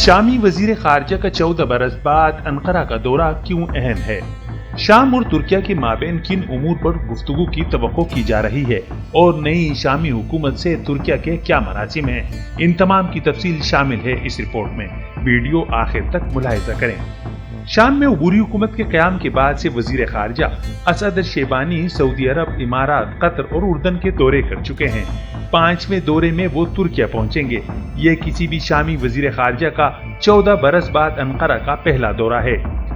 شامی وزیر خارجہ کا 14 برس بعد انقرہ کا دورہ کیوں اہم ہے؟ شام اور ترکیہ کے مابین کن امور پر گفتگو کی توقع کی جا رہی ہے اور نئی شامی حکومت سے ترکیہ کے کیا مراسم ہیں؟ ان تمام کی تفصیل شامل ہے اس رپورٹ میں، ویڈیو آخر تک ملاحظہ کریں۔ شام میں عبوری حکومت کے قیام کے بعد سے وزیر خارجہ اسد الشیبانی سعودی عرب، امارات، قطر اور اردن کے دورے کر چکے ہیں۔ 5ویں دورے میں وہ ترکیہ پہنچیں گے۔ یہ کسی بھی شامی وزیر خارجہ کا 14 برس بعد انقرہ کا پہلا دورہ ہے۔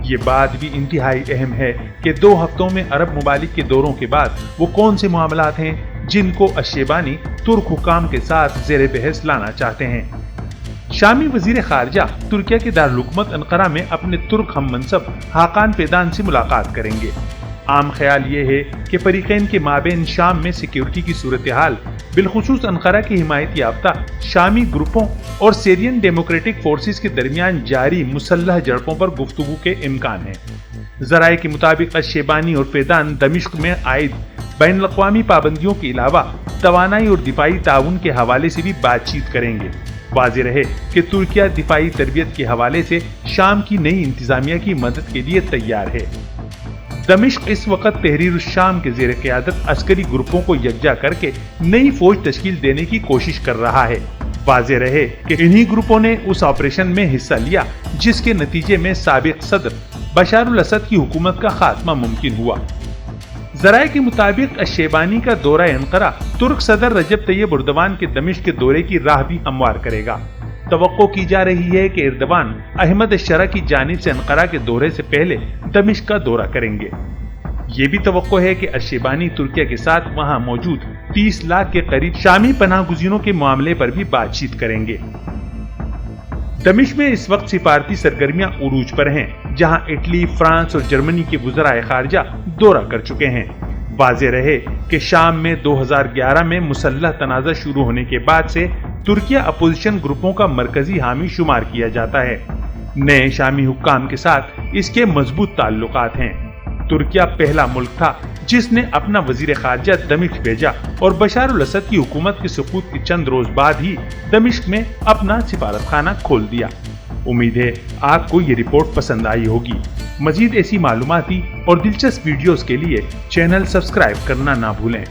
یہ بات بھی انتہائی اہم ہے کہ 2 ہفتوں میں عرب ممالک کے دوروں کے بعد وہ کون سے معاملات ہیں جن کو الشیبانی ترک حکام کے ساتھ زیر بحث لانا چاہتے ہیں۔ شامی وزیر خارجہ ترکیہ کے دارالحکومت انقرہ میں اپنے ترک ہم منصب حاقان فیدان سے ملاقات کریں گے۔ عام خیال یہ ہے کہ فریقین کے مابین شام میں سیکیورٹی کی صورتحال، بالخصوص انقرہ کی حمایت یافتہ شامی گروپوں اور سیرین ڈیموکریٹک فورسز کے درمیان جاری مسلح جھڑپوں پر گفتگو کے امکان ہیں۔ ذرائع کے مطابق الشیبانی اور فیدان دمشق میں عائد بین الاقوامی پابندیوں کے علاوہ توانائی اور دفاعی تعاون کے حوالے سے بھی بات چیت کریں گے۔ واضح رہے کہ ترکیہ دفاعی تربیت کے حوالے سے شام کی نئی انتظامیہ کی مدد کے لیے تیار ہے۔ دمشق اس وقت تحریر الشام کے زیر قیادت عسکری گروپوں کو یکجا کر کے نئی فوج تشکیل دینے کی کوشش کر رہا ہے۔ واضح رہے کہ انہی گروپوں نے اس آپریشن میں حصہ لیا جس کے نتیجے میں سابق صدر بشار الاسد کی حکومت کا خاتمہ ممکن ہوا۔ ذرائع کے مطابق الشیبانی کا دورہ انقرہ ترک صدر رجب طیب اردوان کے دمشق کے دورے کی راہ بھی ہموار کرے گا۔ توقع کی جا رہی ہے کہ اردوان احمد الشرع کی جانب سے انقرہ کے دورے سے پہلے دمشق کا دورہ کریں گے۔ یہ بھی توقع ہے کہ الشیبانی ترکیہ کے ساتھ وہاں موجود 30 لاکھ کے قریب شامی پناہ گزینوں کے معاملے پر بھی بات چیت کریں گے۔ دمشق میں اس وقت سفارتی سرگرمیاں عروج پر ہیں، جہاں اٹلی، فرانس اور جرمنی کے وزرائے خارجہ دورہ کر چکے ہیں۔ واضح رہے کہ شام میں 2011 میں مسلح تنازع شروع ہونے کے بعد سے ترکیہ اپوزیشن گروپوں کا مرکزی حامی شمار کیا جاتا ہے۔ نئے شامی حکام کے ساتھ اس کے مضبوط تعلقات ہیں۔ ترکیہ پہلا ملک تھا جس نے اپنا وزیر خارجہ دمشق بھیجا اور بشار الاسد کی حکومت کے سقوط کے چند روز بعد ہی دمشق میں اپنا سفارت خانہ کھول دیا۔ امید ہے آپ کو یہ رپورٹ پسند آئی ہوگی۔ مزید ایسی معلوماتی اور دلچسپ ویڈیوز کے لیے چینل سبسکرائب کرنا نہ بھولیں۔